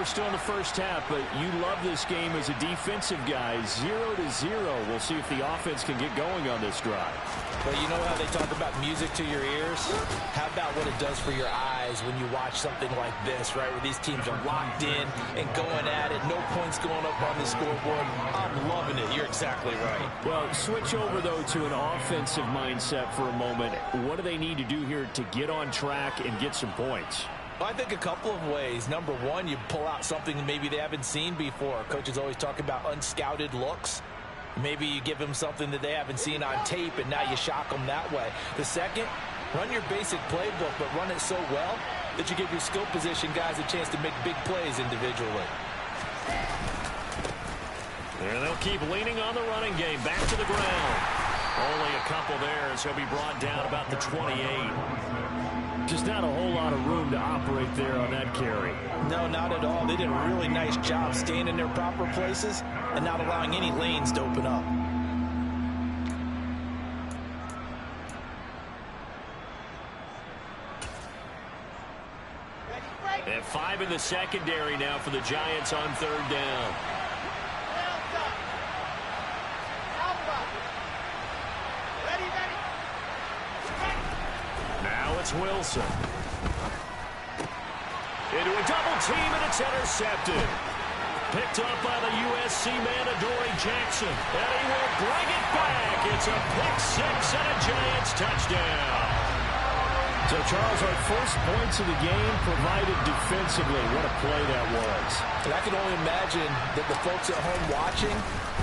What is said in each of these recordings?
still in the first half, but you love this game as a defensive guy. 0-0. We'll see if the offense can get going on this drive. Well, you know how they talk about music to your ears? How about what it does for your eyes when you watch something like this, right, where these teams are locked in and going at it, no points going up on the scoreboard? I'm loving it. You're exactly right. Well, switch over, though, to an offensive mindset for a moment. What do they need to do here to get on track and get some points? I think a couple of ways. Number one, you pull out something maybe they haven't seen before. Coaches always talk about unscouted looks. Maybe you give them something that they haven't seen on tape, and now you shock them that way. The second, run your basic playbook, but run it so well that you give your skill position guys a chance to make big plays individually. And they'll keep leaning on the running game. Back to the ground. Only a couple there as he'll be brought down about the 28. Just not a whole lot of room to operate there on that carry. No, not at all. They did a really nice job staying in their proper places and not allowing any lanes to open up. And 5 in the secondary now for the Giants on third down. Now it's Wilson. Into a double team, and it's intercepted. Picked up by the USC man, Adoree Jackson. And he will bring it back. It's a pick six and a Giants touchdown. So, Charles, our first points of the game provided defensively. What a play that was. And I can only imagine that the folks at home watching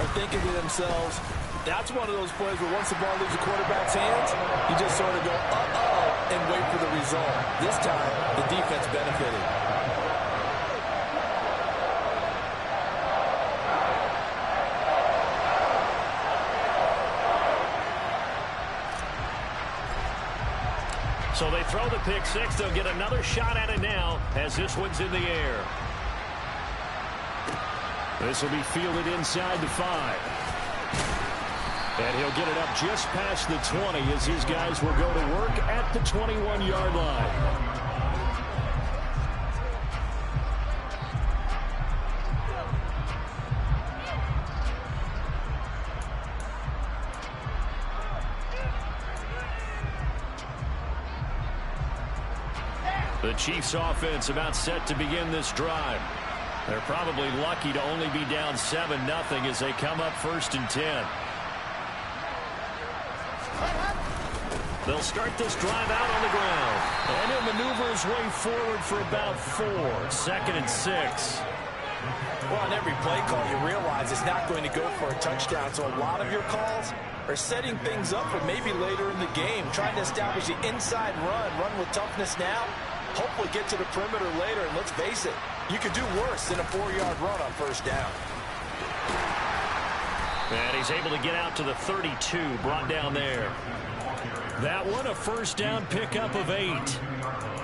are thinking to themselves, that's one of those plays where once the ball leaves the quarterback's hands, you just sort of go, uh-oh, and wait for the result. This time, the defense benefited. So they throw the pick six. They'll get another shot at it now as this one's in the air. This will be fielded inside the 5. And he'll get it up just past the 20 as his guys will go to work at the 21-yard line. The Chiefs offense about set to begin this drive. They're probably lucky to only be down 7-0 as they come up 1st and 10. They'll start this drive out on the ground. And he'll maneuver his way forward for about 4. 2nd and 6. Well, on every play call, you realize it's not going to go for a touchdown. So a lot of your calls are setting things up for maybe later in the game, trying to establish the inside run with toughness now, hopefully get to the perimeter later. And let's face it, you could do worse than a 4-yard run on 1st down. And he's able to get out to the 32, brought down there. That one, a 1st down pickup of 8.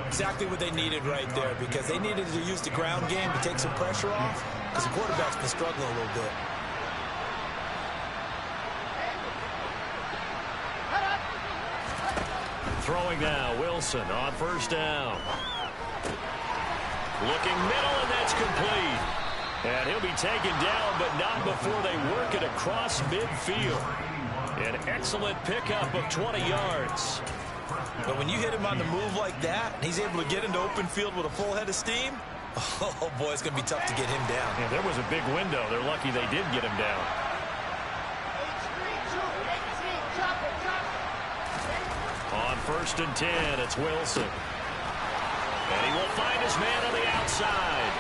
Exactly what they needed right there, because they needed to use the ground game to take some pressure off, because the quarterback's been struggling a little bit. Throwing now, Wilson on 1st down. Looking middle, and that's complete. And he'll be taken down, but not before they work it across midfield. An excellent pickup of 20 yards. But when you hit him on the move like that, he's able to get into open field with a full head of steam. Oh, boy, it's going to be tough to get him down. Yeah, there was a big window. They're lucky they did get him down. On 1st and 10, it's Wilson. And he will find his man on the outside.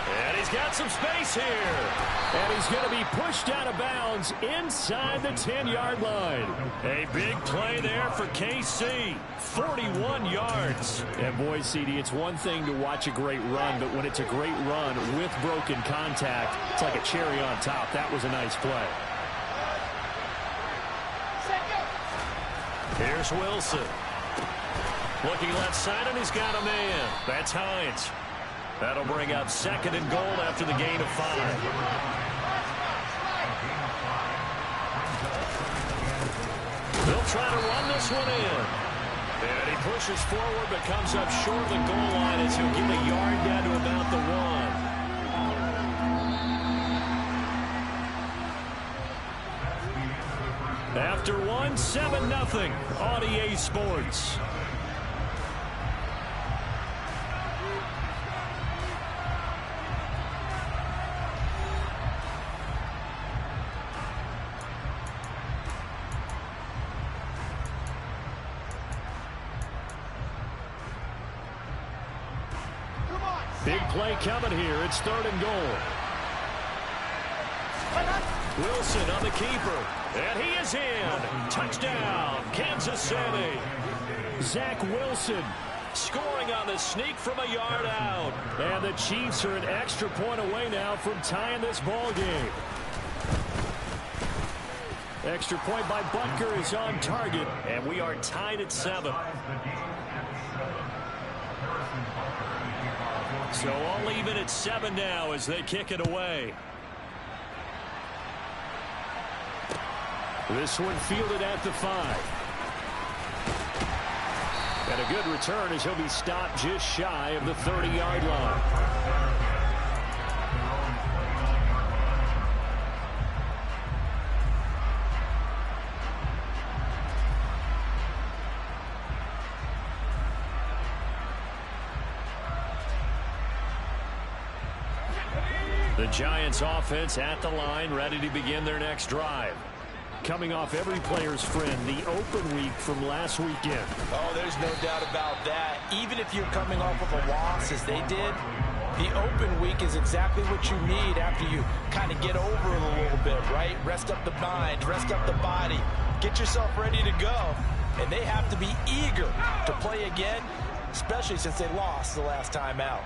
And he's got some space here. And he's going to be pushed out of bounds inside the 10-yard line. A big play there for KC. 41 yards. And boy, CD, it's one thing to watch a great run, but when it's a great run with broken contact, it's like a cherry on top. That was a nice play. Here's Wilson. Looking left side, and he's got a man. That's Hines. That'll bring up 2nd and goal after the gain of 5. They'll try to run this one in. And he pushes forward, but comes up short of the goal line as he'll get a yard down to about the 1. after one, 7-0 on EA Sports. Big play coming here. It's 3rd and goal. Wilson on the keeper. And he is in. Touchdown, Kansas City. Zach Wilson scoring on the sneak from a yard out. And the Chiefs are an extra point away now from tying this ball game. Extra point by Butker is on target. And we are tied at 7. So all even at 7 now as they kick it away. This one fielded at the 5. And a good return as he'll be stopped just shy of the 30-yard line. The Giants offense at the line, ready to begin their next drive. Coming off every player's friend, the open week from last weekend. Oh, there's no doubt about that. Even if you're coming off of a loss as they did, the open week is exactly what you need after you kind of get over it a little bit, right? Rest up the mind, rest up the body, get yourself ready to go. And they have to be eager to play again, especially since they lost the last time out.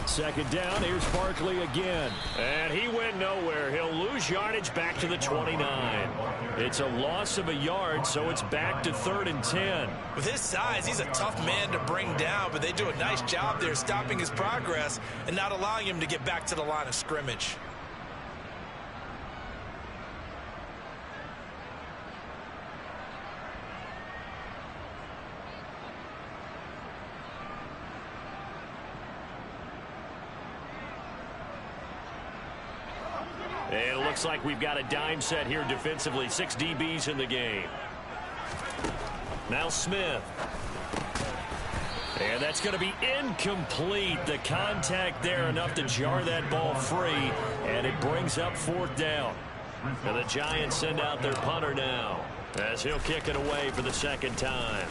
Second down, here's Barkley again. And he went nowhere. He'll lose yardage back to the 29. It's a loss of a yard, so it's back to 3rd and 10. With his size, he's a tough man to bring down, but they do a nice job there stopping his progress and not allowing him to get back to the line of scrimmage. And it looks like we've got a dime set here defensively. 6 DBs in the game. Now Smith. And that's going to be incomplete. The contact there enough to jar that ball free. And it brings up 4th down. And the Giants send out their punter now as he'll kick it away for the 2nd time.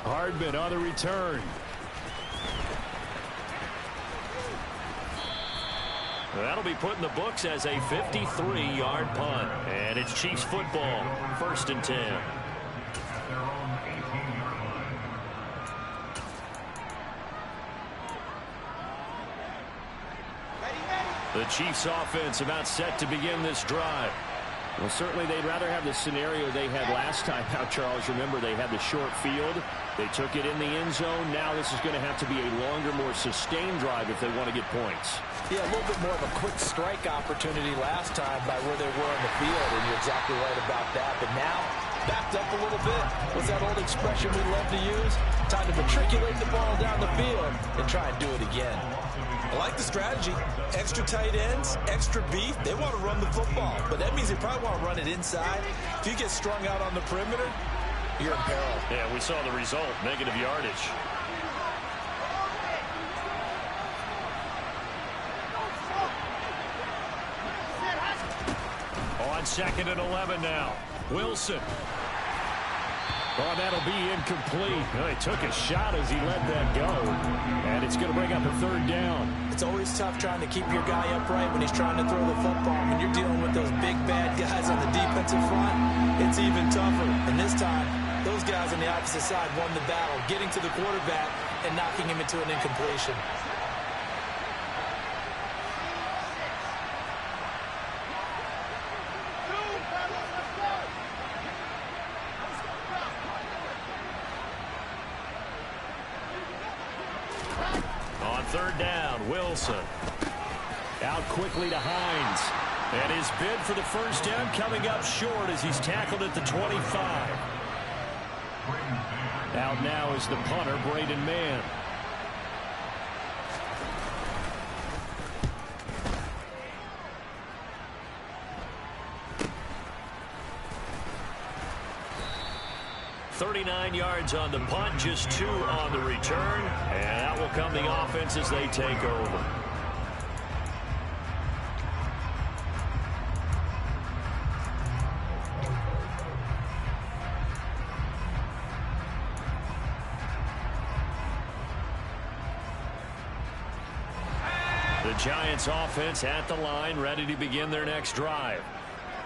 Hardman on the return. That'll be put in the books as a 53-yard punt. And it's Chiefs football, 1st and 10. The Chiefs offense about set to begin this drive. Well, certainly they'd rather have the scenario they had last time out, Charles. Remember, they had the short field. They took it in the end zone. Now this is going to have to be a longer, more sustained drive if they want to get points. Yeah, a little bit more of a quick strike opportunity last time by where they were on the field, and you're exactly right about that. But now, backed up a little bit. What's that old expression we love to use? Time to matriculate the ball down the field and try and do it again. I like the strategy. Extra tight ends, extra beef. They want to run the football, but that means they probably want to run it inside. If you get strung out on the perimeter, you're in peril. Yeah, we saw the result, negative yardage. On 2nd and 11 now. Wilson. Oh, that'll be incomplete. Oh, he took a shot as he let that go. And it's going to bring up a 3rd down. It's always tough trying to keep your guy upright when he's trying to throw the football. When you're dealing with those big, bad guys on the defensive front, it's even tougher. And this time, those guys on the opposite side won the battle, getting to the quarterback and knocking him into an incompletion. On 3rd down, Wilson. Out quickly to Hines. And his bid for the 1st down coming up short as he's tackled at the 25. Out now is the punter, Braden Mann. 39 yards on the punt, just 2 on the return. And that will come the offense as they take over. The Giants offense at the line, ready to begin their next drive.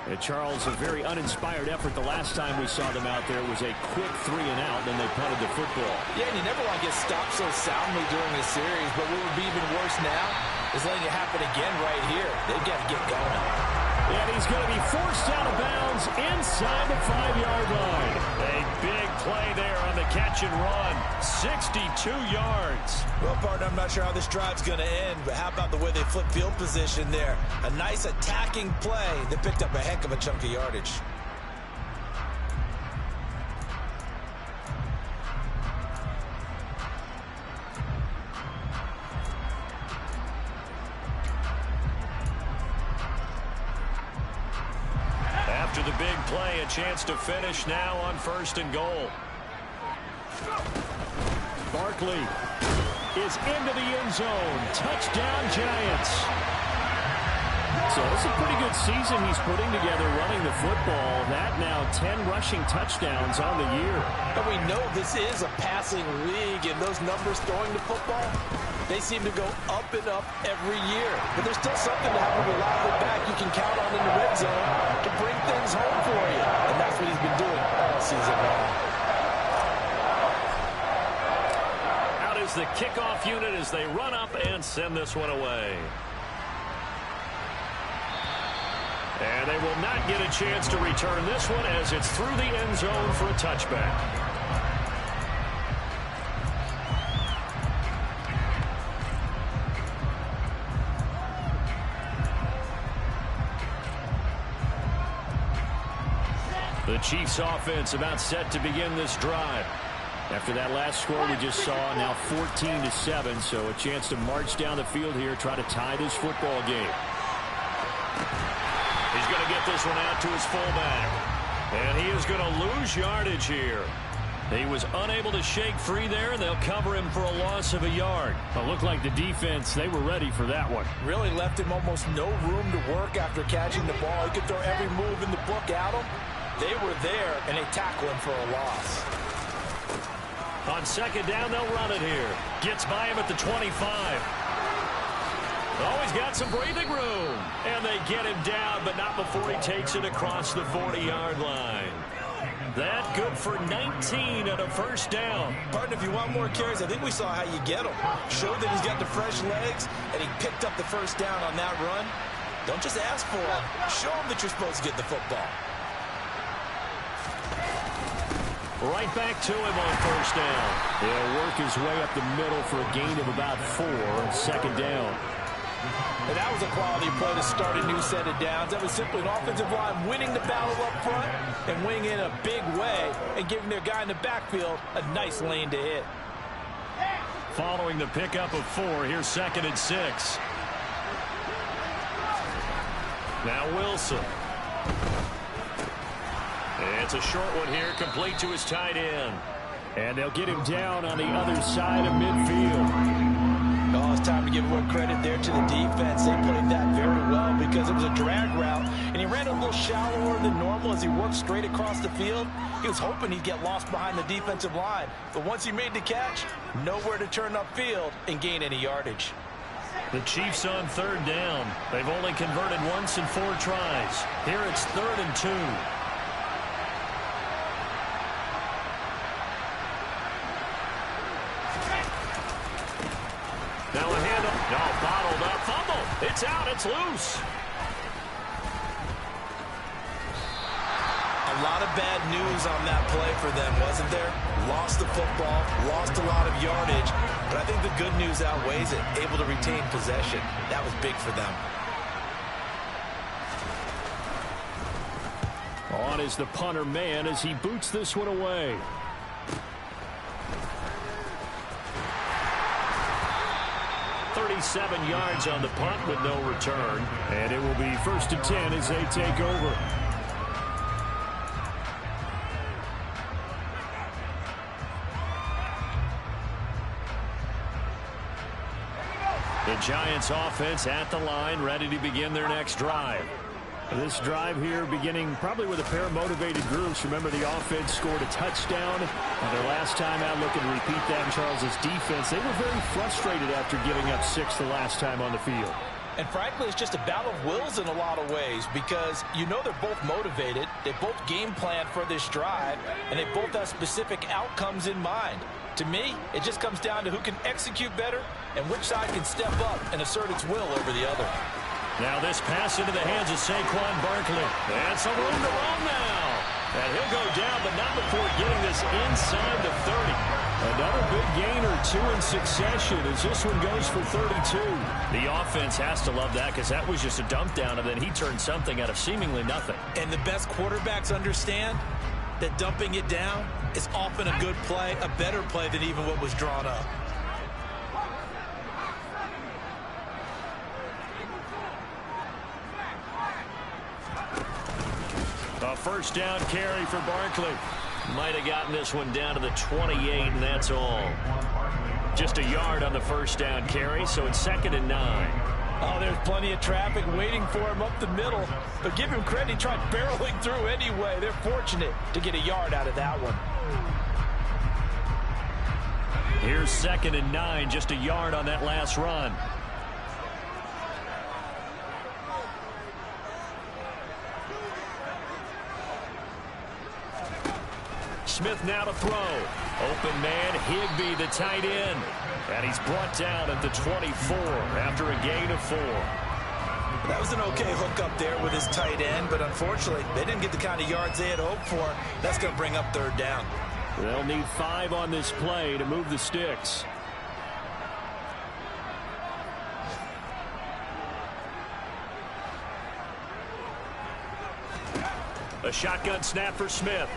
And Charles, a very uninspired effort the last time we saw them out there. It was a quick 3 and out, then they punted the football. Yeah, and you never want to get stopped so soundly during the series, but what would be even worse now is letting it happen again right here. They've got to get going. And he's going to be forced out of bounds inside the 5-yard line. A big play there on the catch and run. 62 yards. Well, partner, I'm not sure how this drive's going to end, but how about the way they flip field position there? A nice attacking play that picked up a heck of a chunk of yardage. After the big play, a chance to finish now on 1st and goal. Barkley is into the end zone. Touchdown, Giants. So it's a pretty good season he's putting together running the football. That now 10 rushing touchdowns on the year. And we know this is a passing league, and those numbers throwing the football, they seem to go up and up every year. But there's still something to have a reliable back you can count on in the red zone to bring things home for you. And that's what he's been doing all season long. Out is the kickoff unit as they run up and send this one away. And they will not get a chance to return this one as it's through the end zone for a touchback. The Chiefs offense about set to begin this drive. After that last score we just saw, now 14-7, so a chance to march down the field here, try to tie this football game. He's going to get this one out to his fullback. And he is going to lose yardage here. He was unable to shake free there, and they'll cover him for a loss of a yard. It looked like the defense, they were ready for that one. Really left him almost no room to work after catching the ball. He could throw every move in the book at him. They were there, and they tackle him for a loss. On 2nd down, they'll run it here. Gets by him at the 25. Oh, he's got some breathing room. And they get him down, but not before he takes it across the 40-yard line. That good for 19 at a 1st down. Partner, if you want more carries, I think we saw how you get him. Showed that he's got the fresh legs, and he picked up the 1st down on that run. Don't just ask for him. Show him that you're supposed to get the football. Right back to him on 1st down. He'll work his way up the middle for a gain of about 4 on 2nd down. And that was a quality play to start a new set of downs. That was simply an offensive line winning the battle up front and winning in a big way and giving their guy in the backfield a nice lane to hit. Following the pickup of 4, here's 2nd and 6. Now Wilson. It's a short one here, complete to his tight end. And they'll get him down on the other side of midfield. Oh, it's time to give more credit there to the defense. They played that very well because it was a drag route, and he ran a little shallower than normal as he worked straight across the field. He was hoping he'd get lost behind the defensive line, but once he made the catch, nowhere to turn upfield and gain any yardage. The Chiefs on 3rd down. They've only converted once in 4 tries. Here it's 3rd and 2. Now a handoff. No, bottled up. Fumble. It's out. It's loose. A lot of bad news on that play for them, wasn't there? Lost the football, lost a lot of yardage, but I think the good news outweighs it. Able to retain possession. That was big for them. On is the punter man as he boots this one away. .37 yards on the punt with no return. And it will be 1st and 10 as they take over. The Giants offense at the line, ready to begin their next drive. This drive here beginning probably with a pair of motivated groups. Remember, the offense scored a touchdown. Their last time out, looking to repeat that in Charles's defense. They were very frustrated after giving up 6 the last time on the field. And frankly, it's just a battle of wills in a lot of ways because you know they're both motivated. They both game plan for this drive, and they both have specific outcomes in mind. To me, it just comes down to who can execute better and which side can step up and assert its will over the other. Now this pass into the hands of Saquon Barkley. And some room to run now. And he'll go down, but not before getting this inside the 30. Another big gain or 2 in succession as this one goes for 32. The offense has to love that because that was just a dump down, and then he turned something out of seemingly nothing. And the best quarterbacks understand that dumping it down is often a good play, a better play than even what was drawn up. A first down carry for Barkley. Might have gotten this one down to the 28, and that's all. Just a yard on the first down carry, so it's 2nd and 9. Oh, there's plenty of traffic waiting for him up the middle. But give him credit, he tried barreling through anyway. They're fortunate to get a yard out of that one. Here's 2nd and 9, just a yard on that last run. Smith now to throw. Open man, Higbee, the tight end. And he's brought down at the 24 after a gain of 4. That was an okay hook up there with his tight end, but unfortunately, they didn't get the kind of yards they had hoped for. That's going to bring up 3rd down. They'll need 5 on this play to move the sticks. A shotgun snap for Smith.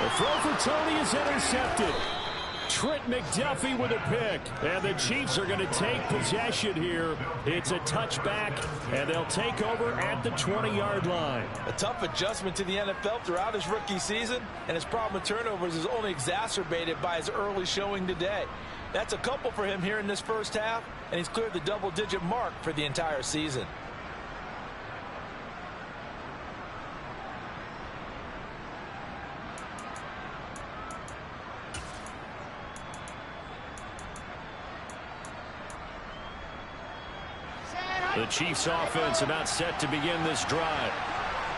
The throw for Tony is intercepted. Trent McDuffie with a pick. And the Chiefs are going to take possession here. It's a touchback, and they'll take over at the 20-yard line. A tough adjustment to the NFL throughout his rookie season, and his problem with turnovers is only exacerbated by his early showing today. That's a couple for him here in this first half, and he's cleared the double-digit mark for the entire season. The Chiefs offense about set to begin this drive.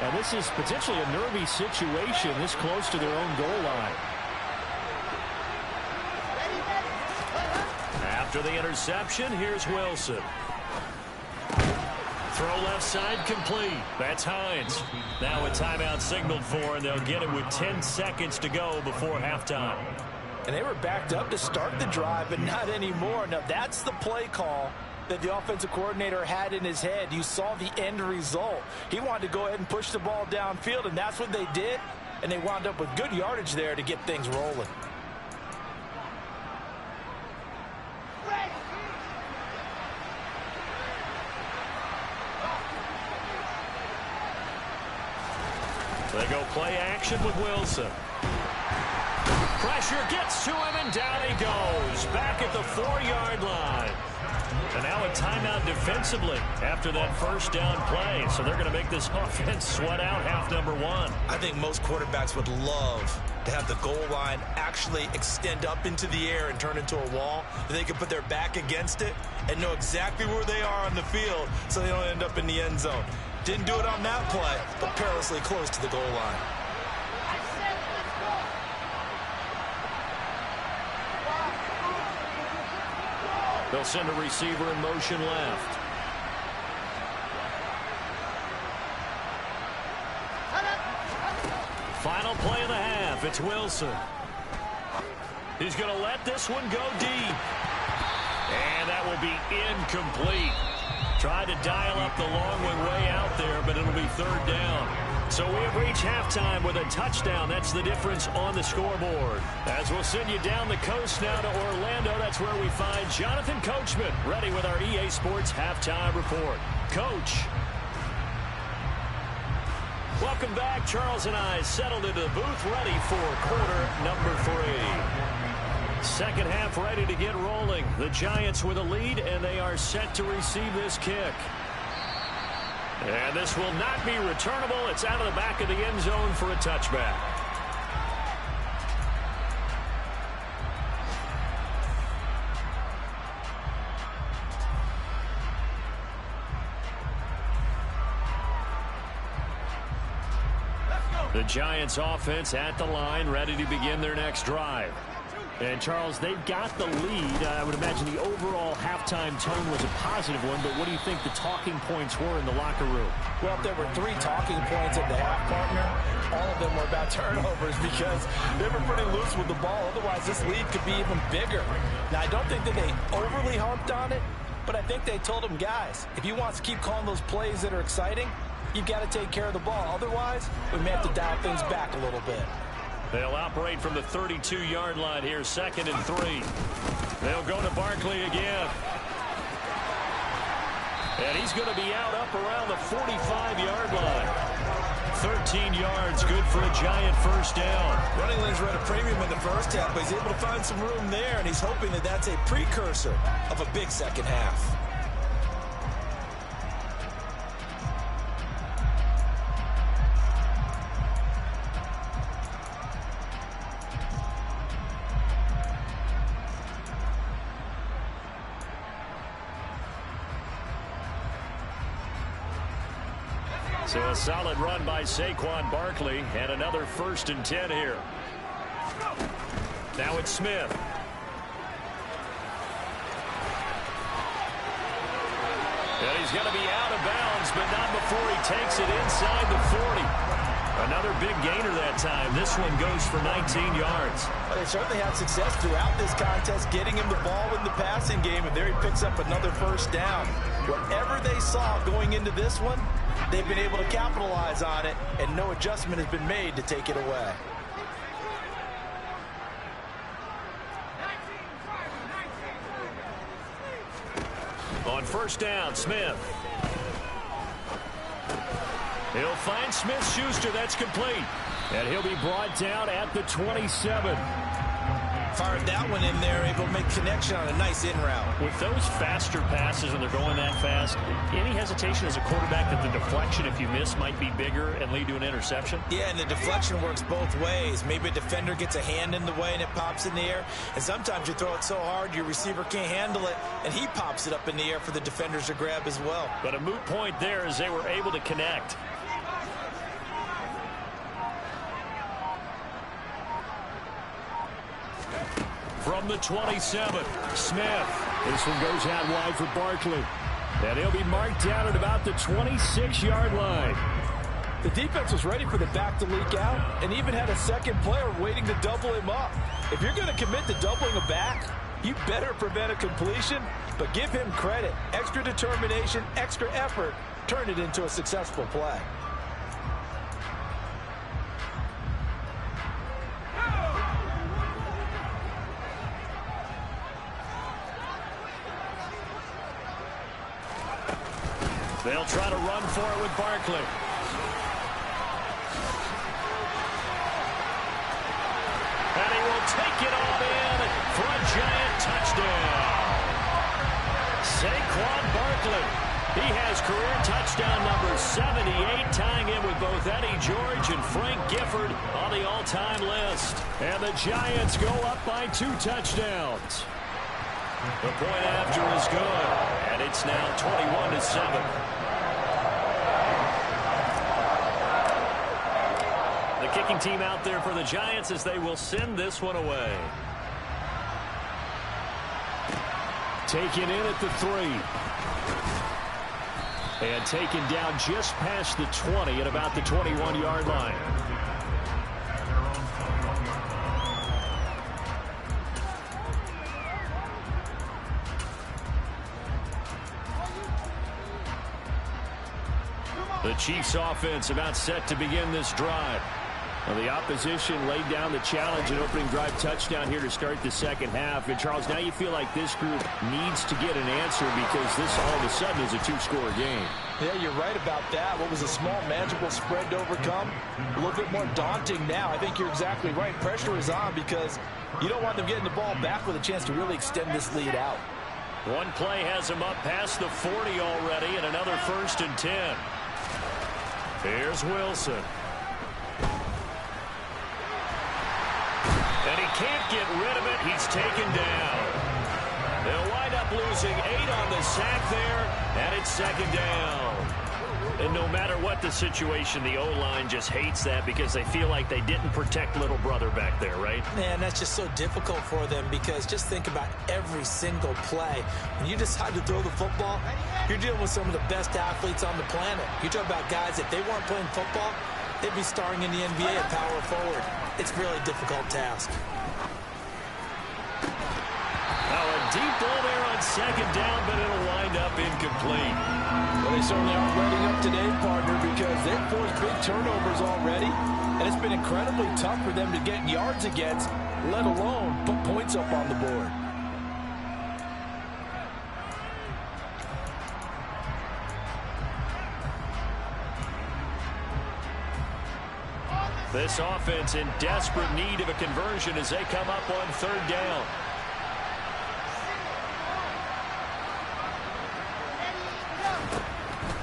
And this is potentially a nervy situation this close to their own goal line. After the interception, here's Wilson. Throw left side complete. That's Hines. Now a timeout signaled for, and they'll get it with 10 seconds to go before halftime. And they were backed up to start the drive, but not anymore. Now that's the play call that the offensive coordinator had in his head. You saw the end result. He wanted to go ahead and push the ball downfield, and that's what they did. And they wound up with good yardage there to get things rolling. They go play action with Wilson. Pressure gets to him, and down he goes. Back at the 4-yard line. And now a timeout defensively after that first down play. So they're going to make this offense sweat out half number 1. I think most quarterbacks would love to have the goal line actually extend up into the air and turn into a wall. They can put their back against it and know exactly where they are on the field so they don't end up in the end zone. Didn't do it on that play, but perilously close to the goal line. They'll send a receiver in motion left. Final play of the half. It's Wilson. He's going to let this one go deep. And that will be incomplete. Tried to dial up the long one way out there, but it'll be 3rd down. So we have reached halftime with a touchdown. That's the difference on the scoreboard. As we'll send you down the coast now to Orlando, that's where we find Jonathan Coachman, ready with our EA Sports halftime report. Coach. Welcome back. Charles and I settled into the booth, ready for quarter number 3. Second half ready to get rolling. The Giants with a lead, and they are set to receive this kick. And this will not be returnable. It's out of the back of the end zone for a touchback. The Giants offense at the line, ready to begin their next drive. And, Charles, they've got the lead. I would imagine the overall halftime tone was a positive one, but what do you think the talking points were in the locker room? Well, if there were 3 talking points at the half, partner, all of them were about turnovers because they were pretty loose with the ball. Otherwise, this lead could be even bigger. Now, I don't think that they overly humped on it, but I think they told them, guys, if you want to keep calling those plays that are exciting, you've got to take care of the ball. Otherwise, we may have to dial things back a little bit. They'll operate from the 32-yard line here, 2nd and 3. They'll go to Barkley again. And he's going to be out up around the 45-yard line. 13 yards, good for a Giant first down. Running lanes were at a premium in the first half, but he's able to find some room there, and he's hoping that that's a precursor of a big second half. So a solid run by Saquon Barkley, and another 1st and 10 here. Now it's Smith. And he's going to be out of bounds, but not before he takes it inside the 40. Another big gainer that time. This one goes for 19 yards. Well, they certainly had success throughout this contest, getting him the ball in the passing game, and there he picks up another first down. Whatever they saw going into this one, they've been able to capitalize on it, and no adjustment has been made to take it away. On first down, Smith. He'll find Smith-Schuster. That's complete. And he'll be brought down at the 27. Fired that one in there, able to make connection on a nice in route. With those faster passes and they're going that fast, any hesitation as a quarterback that the deflection, if you miss, might be bigger and lead to an interception? Yeah, and the deflection works both ways. Maybe a defender gets a hand in the way and it pops in the air. And sometimes you throw it so hard your receiver can't handle it, and he pops it up in the air for the defenders to grab as well. But a moot point there as they were able to connect. From the 27, Smith. This one goes out wide for Barkley. And he'll be marked down at about the 26-yard line. The defense was ready for the back to leak out and even had a second player waiting to double him up. If you're going to commit to doubling a back, you better prevent a completion, but give him credit. Extra determination, extra effort, turn it into a successful play. They'll try to run for it with Barkley. And he will take it all in for a Giant touchdown. Saquon Barkley. He has career touchdown number 78, tying in with both Eddie George and Frank Gifford on the all-time list. And the Giants go up by 2 touchdowns. The point after is good, and it's now 21-7. The kicking team out there for the Giants as they will send this one away. Taken in at the 3. And taken down just past the 20 at about the 21-yard line. The Chiefs offense about set to begin this drive. Well, the opposition laid down the challenge and opening drive touchdown here to start the second half. And, Charles, now you feel like this group needs to get an answer because this all of a sudden is a 2-score game. Yeah, you're right about that. What was a small, manageable spread to overcome? A little bit more daunting now. I think you're exactly right. Pressure is on because You don't want them getting the ball back with a chance to really extend this lead out. One play has him up past the 40 already, and another 1st and 10. Here's Wilson. And he can't get rid of it. He's taken down. They'll wind up losing 8 on the sack there, and it's 2nd down. And no matter what the situation, the O-line just hates that because they feel like they didn't protect little brother back there, right? Man, that's just so difficult for them because just think about every single play. When you decide to throw the football, you're dealing with some of the best athletes on the planet. You talk about guys, if they weren't playing football, they'd be starring in the NBA at power forward. It's a really difficult task. Now a deep ball there on 2nd down, but it'll wind up incomplete. Well, they certainly aren't letting up today, partner, because they've forced big turnovers already, and it's been incredibly tough for them to get yards against, let alone put points up on the board. This offense in desperate need of a conversion as they come up on 3rd down.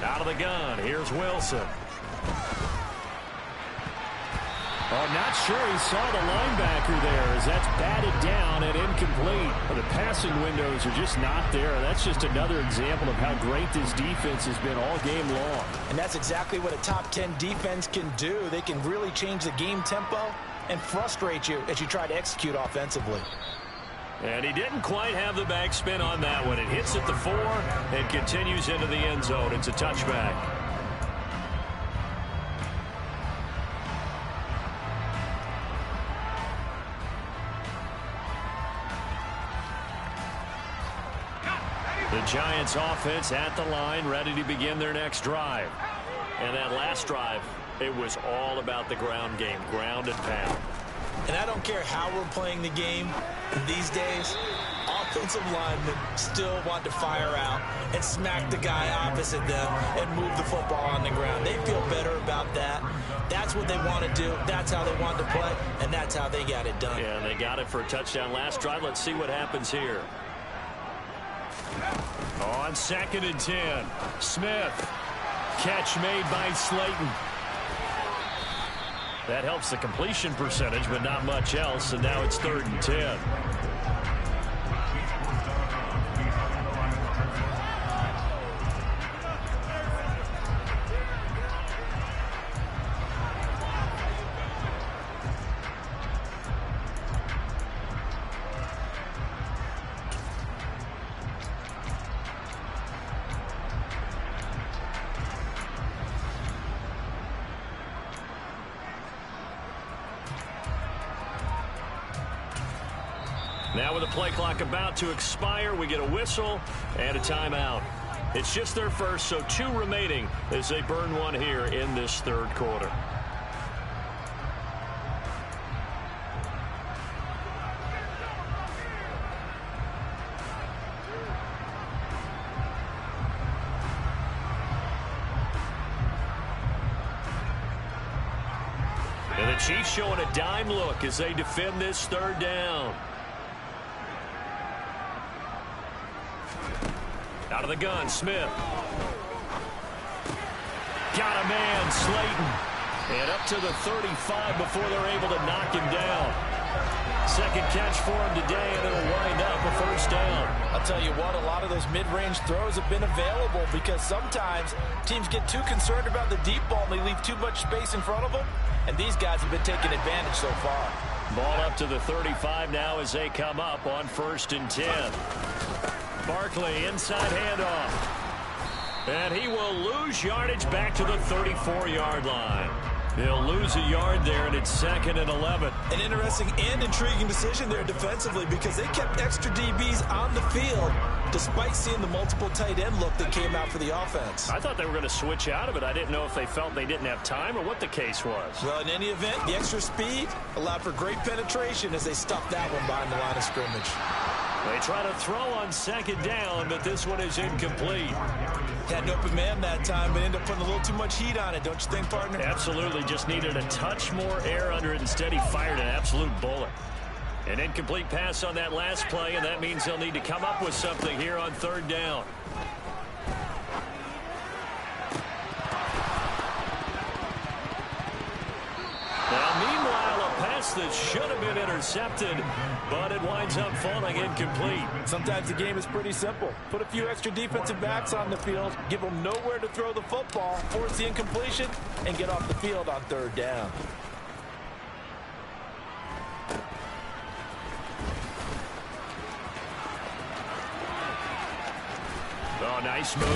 Out of the gun, here's Wilson. Oh, not sure he saw the linebacker there as that's batted down and incomplete. Well, the passing windows are just not there. That's just another example of how great this defense has been all game long. And that's exactly what a top 10 defense can do. They can really change the game tempo and frustrate you as you try to execute offensively. And he didn't quite have the backspin on that one. It hits at the 4 and continues into the end zone. It's a touchback. The Giants offense at the line, ready to begin their next drive. And that last drive, it was all about the ground game, ground and pound. And I don't care how we're playing the game these days, offensive linemen still want to fire out and smack the guy opposite them and move the football on the ground. They feel better about that. That's what they want to do. That's how they want to play, and that's how they got it done. Yeah, and they got it for a touchdown last drive. Let's see what happens here. On 2nd and 10, Smith. Catch made by Slayton. That helps the completion percentage, but not much else, and now it's 3rd and 10. Now with the play clock about to expire, we get a whistle and a timeout. It's just their first, so 2 remaining as they burn one here in this 3rd quarter. And the Chiefs showing a dime look as they defend this 3rd down. Out of the gun, Smith. Got a man, Slayton. And up to the 35 before they're able to knock him down. 2nd catch for him today, and it'll wind up a 1st down. I'll tell you what, a lot of those mid-range throws have been available because sometimes teams get too concerned about the deep ball and they leave too much space in front of them, and these guys have been taking advantage so far. Ball up to the 35 now as they come up on 1st and 10. Barkley inside handoff. And he will lose yardage back to the 34-yard line. They'll lose a yard there, and it's 2nd and 11. An interesting and intriguing decision there defensively because they kept extra DBs on the field despite seeing the multiple tight end look that came out for the offense. I thought they were going to switch out of it. I didn't know if they felt they didn't have time or what the case was. Well, in any event, the extra speed allowed for great penetration as they stuffed that one behind the line of scrimmage. They try to throw on 2nd down, but this one is incomplete. Had an open man that time, but ended up putting a little too much heat on it, don't you think, partner? Absolutely. Just needed a touch more air under it. Instead, he fired an absolute bullet. An incomplete pass on that last play, and that means they'll need to come up with something here on third down. Now, meanwhile, a pass that should have been intercepted, but it winds up falling incomplete. Sometimes the game is pretty simple. Put a few extra defensive backs on the field, give them nowhere to throw the football, force the incompletion, and get off the field on third down. Oh, nice move.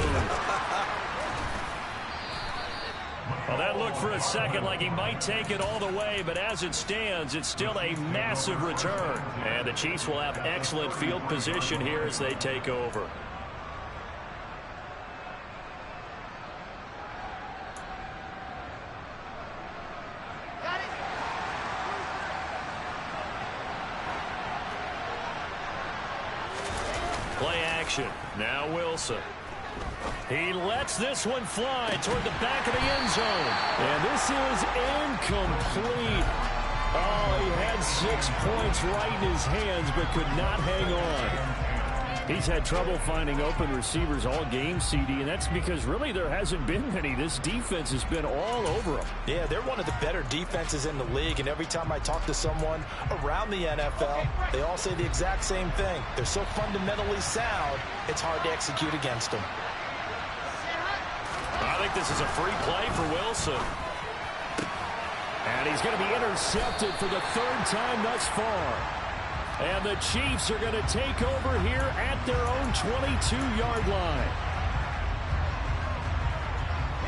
Well, that looked for a second like he might take it all the way, but as it stands, it's still a massive return. And the Chiefs will have excellent field position here as they take over. Play action. Now Wilson. He lets this one fly toward the back of the end zone. And this is incomplete. Oh, he had 6 points right in his hands but could not hang on. He's had trouble finding open receivers all game, CD, and that's because really there hasn't been many. This defense has been all over him. Yeah, they're one of the better defenses in the league, and every time I talk to someone around the NFL, they all say the exact same thing. They're so fundamentally sound, it's hard to execute against them. I think this is a free play for Wilson. And he's going to be intercepted for the third time thus far. And the Chiefs are going to take over here at their own 22-yard line.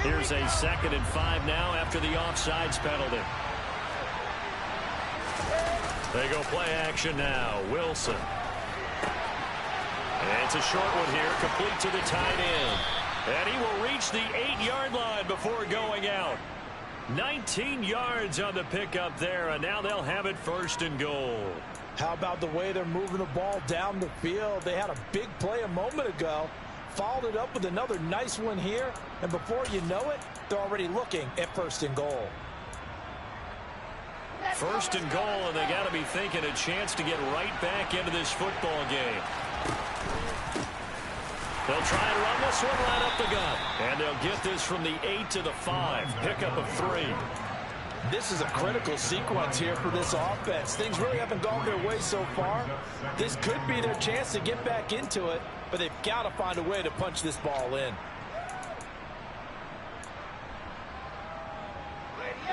Here's a 2nd and 5 now after the offsides penalty. They go play action now. Wilson. And it's a short one here, complete to the tight end. And he will reach the 8-yard line before going out. 19 yards on the pickup there, and now they'll have it 1st and goal. How about the way they're moving the ball down the field? They had a big play a moment ago, followed it up with another nice one here, and before you know it, they're already looking at 1st and goal. 1st and goal, and they got to be thinking a chance to get right back into this football game. They'll try and run this one right up the gut, and they'll get this from the 8 to the 5, pickup of 3. This is a critical sequence here for this offense. Things really haven't gone their way so far. This could be their chance to get back into it, but they've got to find a way to punch this ball in.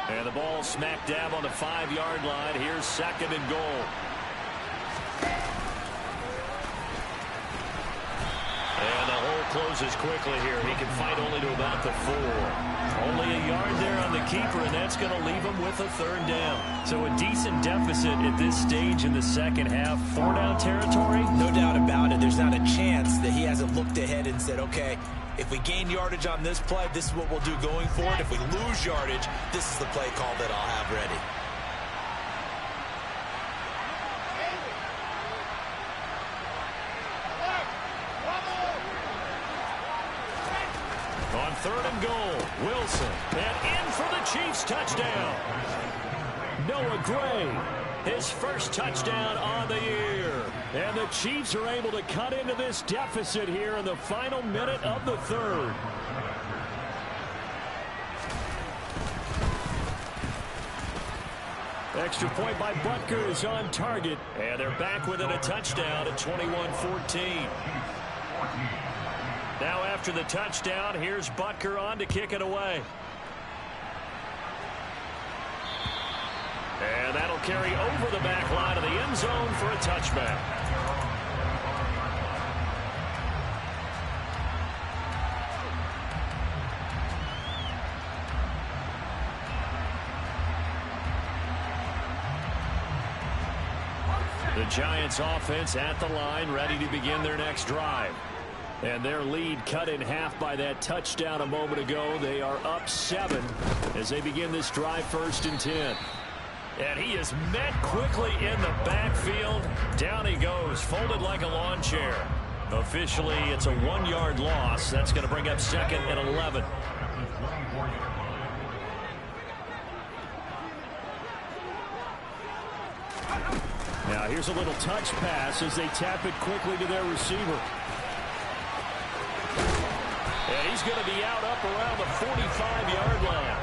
And the ball smack dab on the 5-yard line. Here's 2nd and goal. And the hole closes quickly here. He can fight only to about the 4. Only a yard there on the keeper, and that's going to leave him with a 3rd down. So a decent deficit at this stage in the second half. 4-down territory? No doubt about it. There's not a chance that he hasn't looked ahead and said, okay, if we gain yardage on this play, this is what we'll do going forward. If we lose yardage, this is the play call that I'll have ready. On 3rd and goal, Wilson, and in for the Chiefs touchdown. Noah Gray, his first touchdown on the year. And the Chiefs are able to cut into this deficit here in the final minute of the 3rd. Extra point by Butker is on target, and they're back within a touchdown at 21-14. Now after the touchdown, here's Butker on to kick it away. And that'll carry over the back line of the end zone for a touchback. The Giants offense at the line, ready to begin their next drive. And their lead cut in half by that touchdown a moment ago. They are up 7 as they begin this drive 1st and 10. And he is met quickly in the backfield. Down he goes, folded like a lawn chair. Officially, it's a 1-yard loss. That's going to bring up 2nd and 11. Now here's a little touch pass as they tap it quickly to their receiver. And he's going to be out up around the 45-yard line.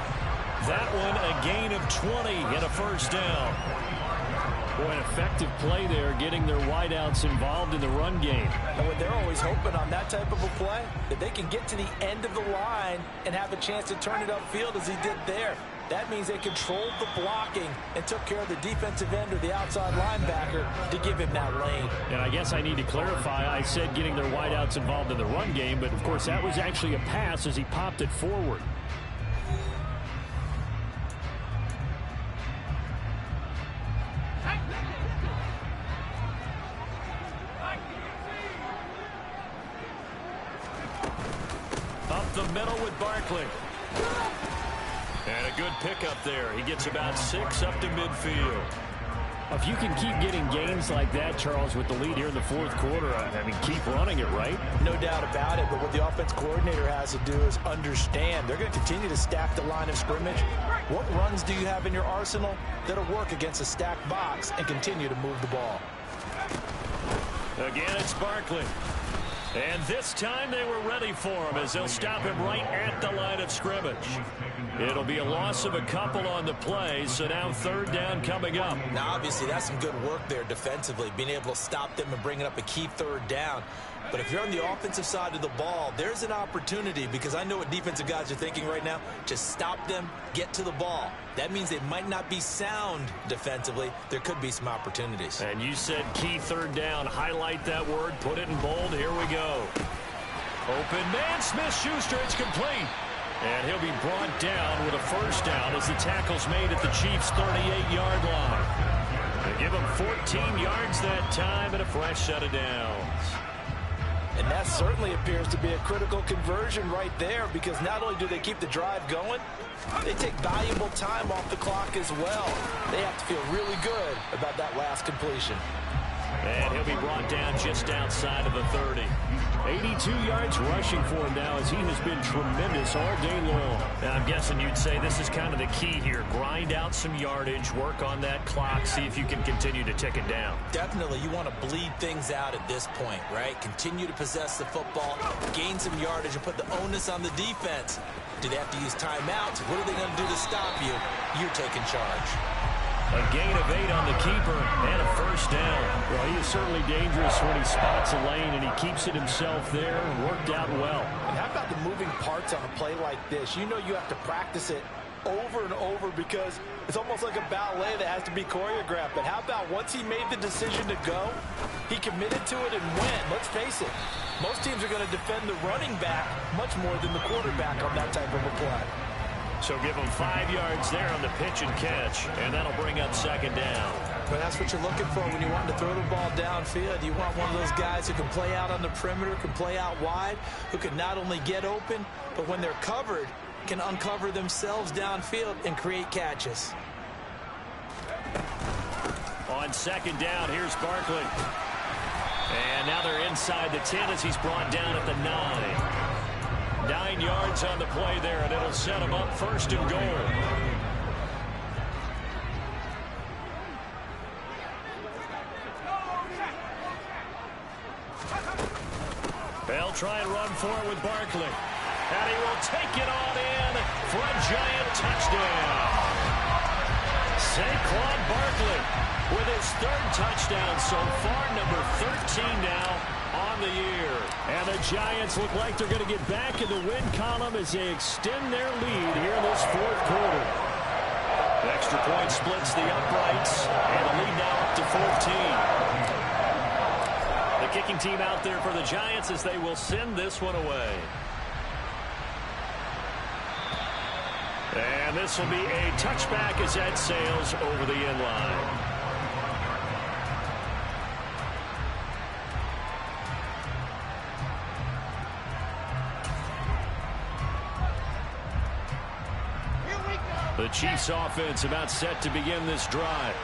That one a gain of 20 and a first down. Boy, an effective play there, getting their wideouts involved in the run game. And what they're always hoping on that type of a play, that they can get to the end of the line and have a chance to turn it upfield as he did there. That means they controlled the blocking and took care of the defensive end or the outside linebacker to give him that lane. And I guess I need to clarify, I said getting their wideouts involved in the run game, but of course that was actually a pass as he popped it forward. Up the middle with Barkley. And a good pickup there. He gets about 6 up to midfield. If you can keep getting gains like that, Charles, with the lead here in the fourth quarter, I mean, keep running it, right? No doubt about it, but what the offense coordinator has to do is understand they're going to continue to stack the line of scrimmage. What runs do you have in your arsenal that'll work against a stacked box and continue to move the ball? Again, it's Barkley. And this time they were ready for him as they'll stop him right at the line of scrimmage. It'll be a loss of a couple on the play, so now third down coming up. Now, obviously, that's some good work there defensively, being able to stop them and bringing up a key third down. But if you're on the offensive side of the ball, there's an opportunity, because I know what defensive guys are thinking right now. Just stop them, get to the ball. That means they might not be sound defensively. There could be some opportunities. And you said key third down. Highlight that word, put it in bold. Here we go. Open man, Smith-Schuster, it's complete. And he'll be brought down with a first down as the tackle's made at the Chiefs' 38-yard line. They give him 14 yards that time and a fresh set of downs. And that certainly appears to be a critical conversion right there, because not only do they keep the drive going, they take valuable time off the clock as well. They have to feel really good about that last completion. And he'll be brought down just outside of the 30. 82 yards rushing for him now as he has been tremendous all day long. Now, I'm guessing you'd say this is kind of the key here. Grind out some yardage, work on that clock, see if you can continue to tick it down. Definitely, you want to bleed things out at this point, right? Continue to possess the football, gain some yardage, and put the onus on the defense. Do they have to use timeouts? What are they going to do to stop you? You're taking charge. A gain of 8 on the keeper and a first down. Well, he is certainly dangerous when he spots a lane, and he keeps it himself there. Worked out well. And how about the moving parts on a play like this? You know you have to practice it over and over, because it's almost like a ballet that has to be choreographed. But how about once he made the decision to go, he committed to it and went. Let's face it, most teams are going to defend the running back much more than the quarterback on that type of a play. So give him 5 yards there on the pitch and catch, and that'll bring up second down. But that's what you're looking for when you want to throw the ball downfield. You want one of those guys who can play out on the perimeter, can play out wide, who can not only get open, but when they're covered, can uncover themselves downfield and create catches. On second down, here's Barkley. And now they're inside the 10 as he's brought down at the 9. 9 yards on the play there, and it'll set him up first and goal. They'll try and run for it with Barkley. And he will take it on in for a Giant touchdown. Tsl Barkley with his 3rd touchdown so far, number 13 now on the year. And the Giants look like they're going to get back in the win column as they extend their lead here in this fourth quarter. The extra point splits the uprights, and the lead now up to 14. The kicking team out there for the Giants as they will send this one away. And this will be a touchback as that sails over the end line. The Chiefs offense about set to begin this drive.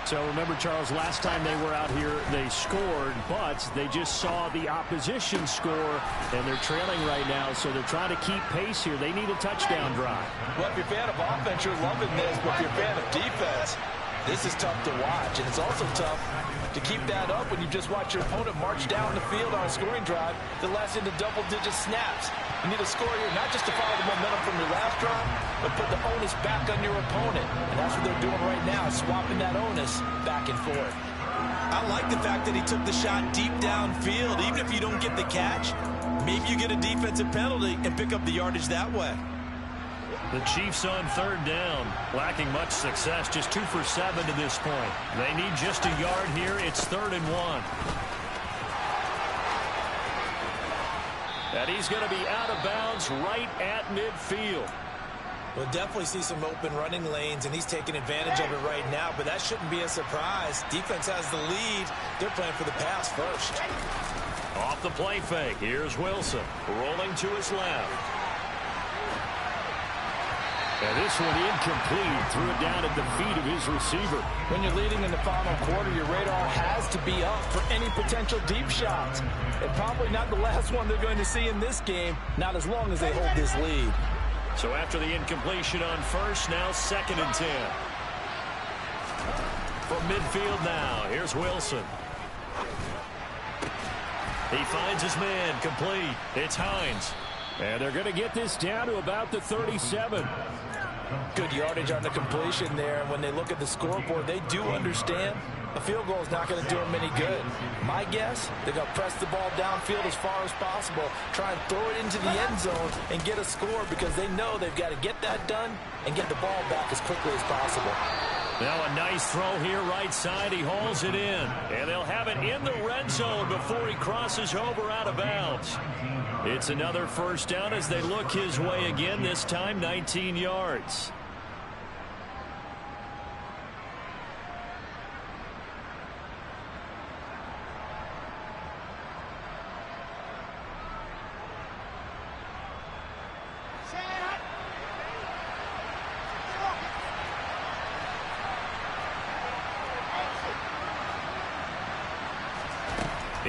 So remember, Charles, last time they were out here, they scored, but they just saw the opposition score, and they're trailing right now, so they're trying to keep pace here. They need a touchdown drive. Well, if you're a fan of offense, you're loving this, but if you're a fan of defense, This is tough to watch, and it's also tough to keep that up when you just watch your opponent march down the field on a scoring drive that lasts into double-digit snaps. You need a score here, not just to follow the momentum from your last drive, but put the onus back on your opponent. And that's what they're doing right now, swapping that onus back and forth. I like the fact that he took the shot deep downfield. Even if you don't get the catch, maybe you get a defensive penalty and pick up the yardage that way. The Chiefs on third down, lacking much success, just 2 for 7 to this point. They need just a yard here. It's 3rd and 1. And he's going to be out of bounds right at midfield. We'll definitely see some open running lanes, and he's taking advantage of it right now, but that shouldn't be a surprise. Defense has the lead. They're playing for the pass first. Off the play fake, here's Wilson, rolling to his left. And this one incomplete, threw it down at the feet of his receiver. When you're leading in the final quarter, your radar has to be up for any potential deep shots. And probably not the last one they're going to see in this game, not as long as they hold this lead. So after the incompletion on first, now 2nd and 10. From midfield now, here's Wilson. He finds his man, complete. It's Hines. And they're going to get this down to about the 37. Good yardage on the completion there. And when they look at the scoreboard, they do understand a field goal is not going to do them any good. My guess, they're going to press the ball downfield as far as possible, try and throw it into the end zone and get a score because they know they've got to get that done and get the ball back as quickly as possible. Now a nice throw here right side. He hauls it in. And they'll have it in the red zone before he crosses over out of bounds. It's another first down as they look his way again, this time 19 yards.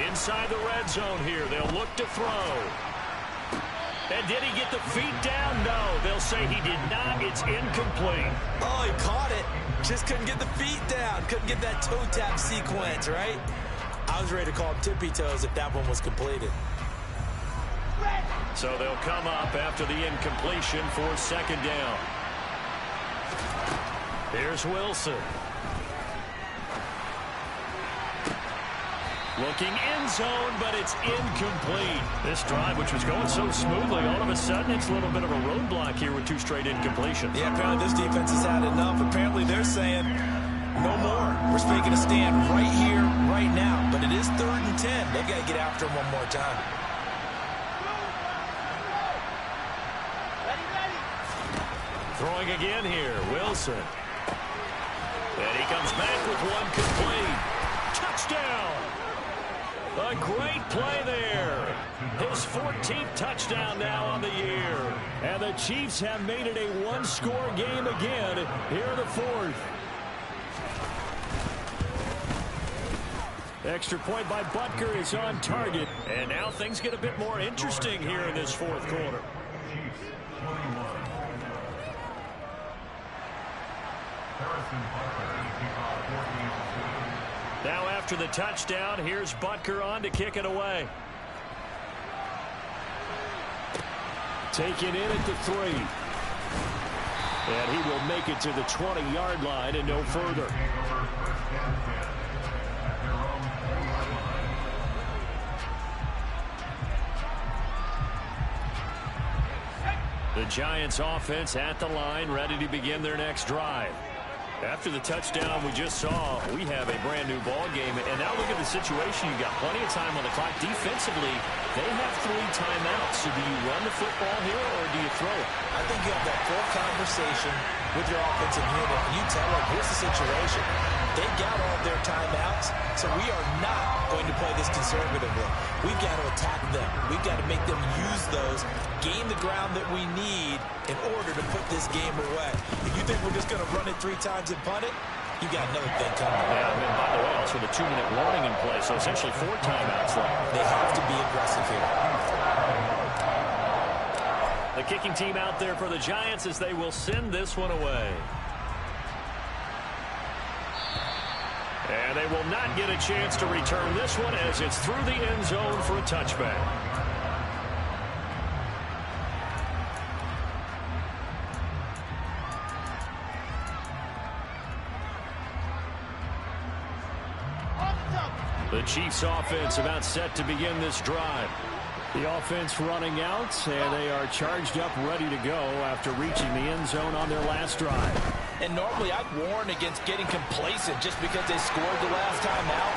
Inside the red zone here, they'll look to throw. And did he get the feet down? No, they'll say he did not. It's incomplete. Oh, he caught it. Just couldn't get the feet down. Couldn't get that toe tap sequence, right? I was ready to call him tippy toes if that one was completed. So they'll come up after the incompletion for 2nd down. Here's Wilson. Looking end zone, but it's incomplete. This drive, which was going so smoothly, all of a sudden it's a little bit of a roadblock here with 2 straight incompletions. Yeah, apparently this defense has had enough. Apparently they're saying, no more. We're making a stand right here, right now. But it is 3rd and 10. They've got to get after him one more time. Throwing again here, Wilson. And he comes back with one complete. Touchdown! A great play there. His 14th touchdown now on the year. And the Chiefs have made it a one-score game again here in the 4th. Extra point by Butker is on target. And now things get a bit more interesting here in this 4th quarter. Now after the touchdown, here's Butker on to kick it away. Taken in at the 3. And he will make it to the 20-yard line and no further. The Giants offense at the line, ready to begin their next drive. After the touchdown we just saw, we have a brand new ball game. And now look at the situation. You've got plenty of time on the clock. Defensively, they have 3 timeouts. So do you run the football here or do you throw it? I think you have that full conversation with your offensive unit, and you tell them, here's the situation. They've got all their timeouts, so we are not going to play this conservatively. We've got to attack them. We've got to make them use those, gain the ground that we need in order to put this game away. If you think we're just going to run it 3 times and punt it, you got another thing coming. Yeah, and by the way, also the 2-minute warning in play, so essentially 4 timeouts left. They have to be aggressive here. The kicking team out there for the Giants as they will send this one away. And they will not get a chance to return this one as it's through the end zone for a touchback. The Chiefs offense about set to begin this drive. The offense running out, and they are charged up, ready to go after reaching the end zone on their last drive. And normally I'd warn against getting complacent just because they scored the last time out.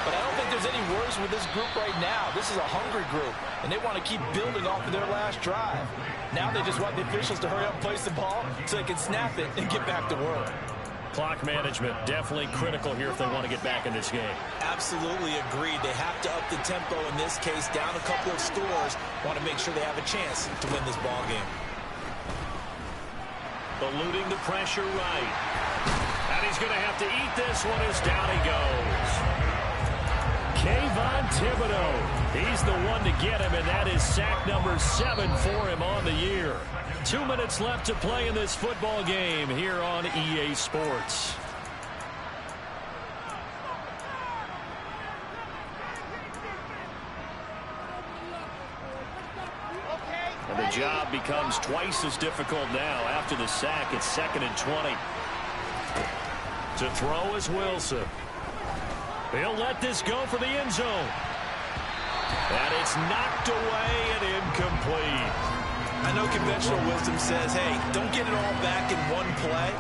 But I don't think there's any worries with this group right now. This is a hungry group, and they want to keep building off of their last drive. Now they just want the officials to hurry up and place the ball so they can snap it and get back to work. Clock management definitely critical here if they want to get back in this game. Absolutely agreed. They have to up the tempo in this case, down a couple of scores. Want to make sure they have a chance to win this ball game. Eluding the pressure right. And he's going to have to eat this one as down he goes. Kayvon Thibodeau. He's the one to get him, and that is sack number 7 for him on the year. 2 minutes left to play in this football game here on EA Sports. And the job becomes twice as difficult now. After the sack, it's 2nd and 20. To throw is Wilson. He'll let this go for the end zone. And it's knocked away and incomplete. I know conventional wisdom says, hey, don't get it all back in one play.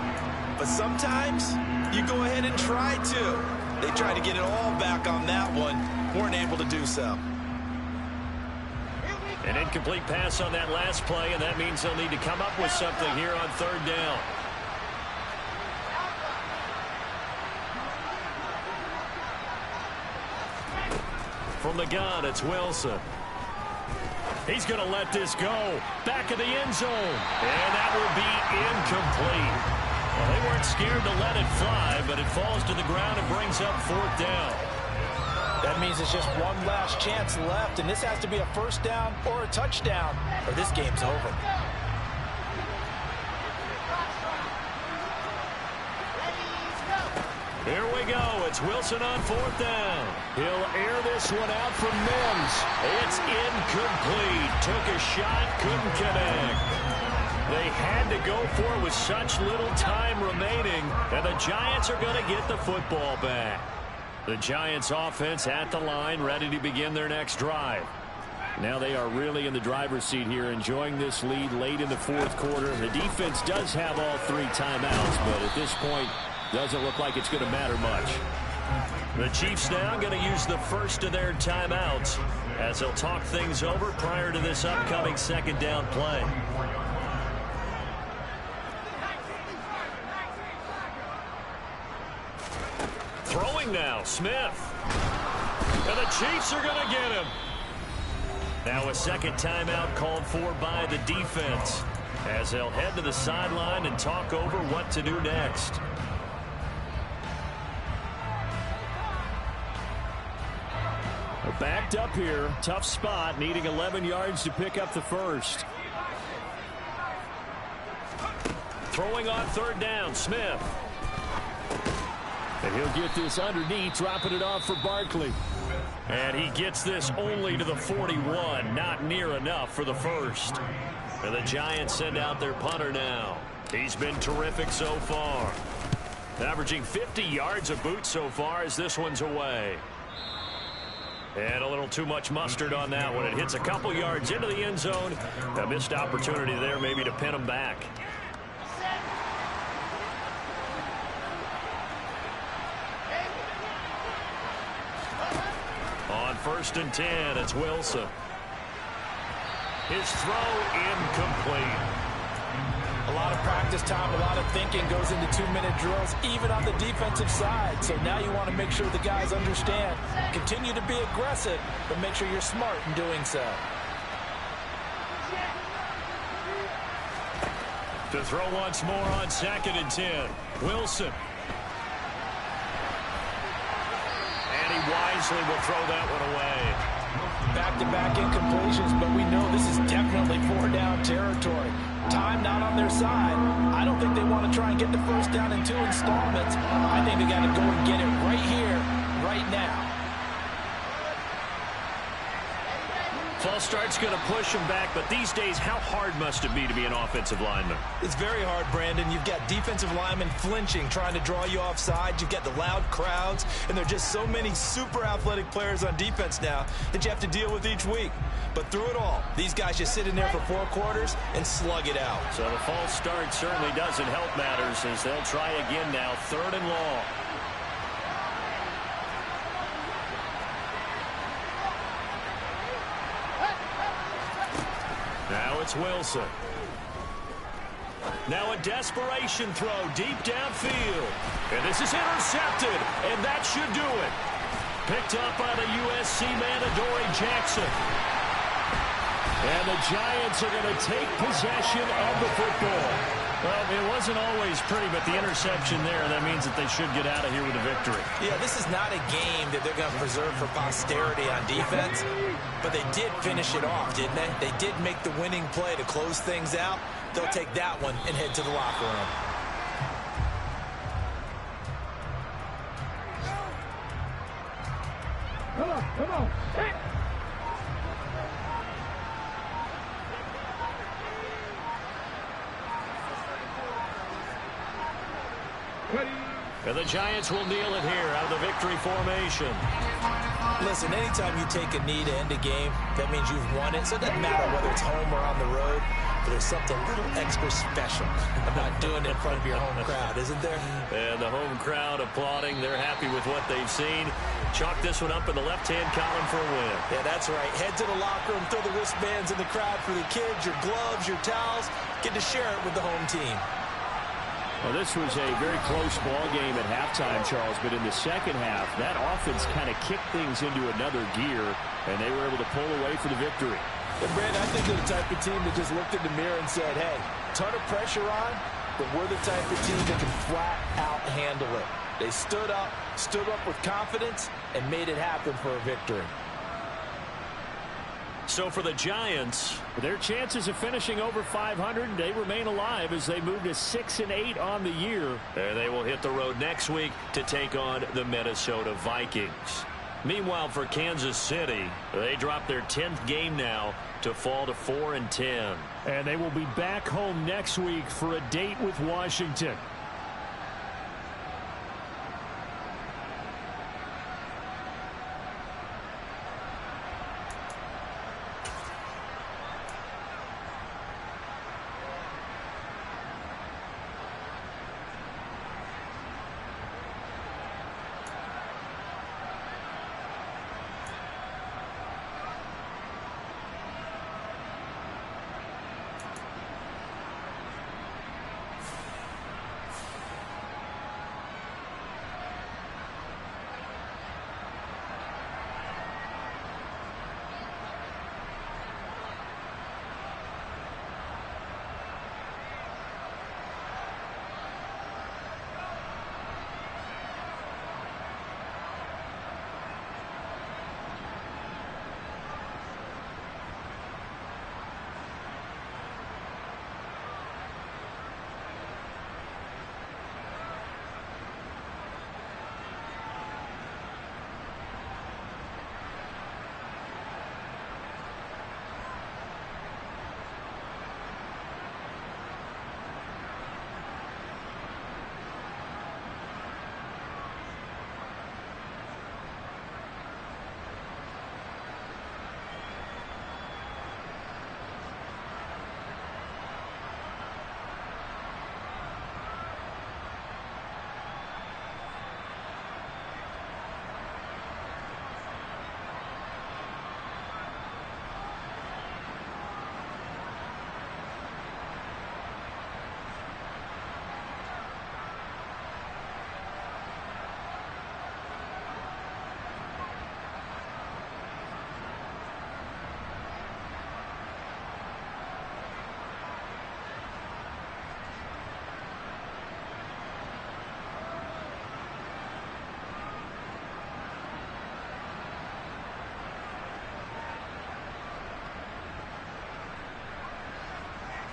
But sometimes you go ahead and try to. They tried to get it all back on that one. Weren't able to do so. An incomplete pass on that last play, and that means they'll need to come up with something here on 3rd down. From the gun, it's Wilson. He's going to let this go. Back of the end zone. And that will be incomplete. Well, they weren't scared to let it fly, but it falls to the ground and brings up 4th down. That means it's just one last chance left, and this has to be a 1st down or a touchdown, or this game's over. Here we go. It's Wilson on 4th down. He'll air this one out from Mims. It's incomplete. Took a shot, couldn't connect. They had to go for it with such little time remaining, and the Giants are going to get the football back. The Giants offense at the line, ready to begin their next drive. Now they are really in the driver's seat here, enjoying this lead late in the 4th quarter. The defense does have all 3 timeouts, but at this point, doesn't look like it's going to matter much. The Chiefs now going to use the first of their timeouts as they'll talk things over prior to this upcoming 2nd down play. Throwing now, Smith. And the Chiefs are going to get him. Now a 2nd timeout called for by the defense as they'll head to the sideline and talk over what to do next. They're backed up here. Tough spot, needing 11 yards to pick up the first. Throwing on 3rd down, Smith. And he'll get this underneath, dropping it off for Barkley. And he gets this only to the 41, not near enough for the first. And the Giants send out their punter now. He's been terrific so far. Averaging 50 yards a boot so far as this one's away. And a little too much mustard on that one. It hits a couple yards into the end zone. A missed opportunity there maybe to pin him back. On 1st and 10, it's Wilson. His throw incomplete. A lot of practice time, a lot of thinking goes into 2-minute drills, even on the defensive side. So now you want to make sure the guys understand. Continue to be aggressive, but make sure you're smart in doing so. To throw once more on 2nd and 10. Wilson. And he wisely will throw that one away. Back-to-back incompletions, but we know this is definitely 4-down territory. time not on their side, I don't think they want to try and get the first down in 2 installments. I think they got to go and get it right here, right now. False start's going to push him back, but these days, how hard must it be to be an offensive lineman? It's very hard, Brandon. You've got defensive linemen flinching, trying to draw you offside. You've got the loud crowds, and there are just so many super athletic players on defense now that you have to deal with each week. But through it all, these guys just sit in there for 4 quarters and slug it out. So the false start certainly doesn't help matters as they'll try again now, 3rd and long. Now it's Wilson. Now a desperation throw deep downfield. And this is intercepted, and that should do it. Picked up by the USC man, Adoree Jackson. And the Giants are going to take possession of the football. Well, it wasn't always pretty, but the interception there, that means that they should get out of here with a victory. Yeah, this is not a game that they're going to preserve for posterity on defense, but they did finish it off, didn't they? They did make the winning play to close things out. They'll take that one and head to the locker room. Come on. And the Giants will kneel it here out of the victory formation. Listen, anytime you take a knee to end a game, that means you've won it. So it doesn't matter whether it's home or on the road, but there's something a little extra special about doing it in front of your home crowd, isn't there? And the home crowd applauding. They're happy with what they've seen. Chalk this one up in the left-hand column for a win. Yeah, that's right. Head to the locker room, throw the wristbands in the crowd for the kids, your gloves, your towels. Get to share it with the home team. Well, this was a very close ball game at halftime, Charles, but in the second half, that offense kind of kicked things into another gear, and they were able to pull away for the victory. And Brandon, I think they're the type of team that just looked in the mirror and said, hey, ton of pressure on, but we're the type of team that can flat out handle it. They stood up with confidence, and made it happen for a victory. So for the Giants, their chances of finishing over 500, they remain alive as they move to 6-8 on the year. And they will hit the road next week to take on the Minnesota Vikings. Meanwhile, for Kansas City, they drop their 10th game now to fall to 4-10. And they will be back home next week for a date with Washington.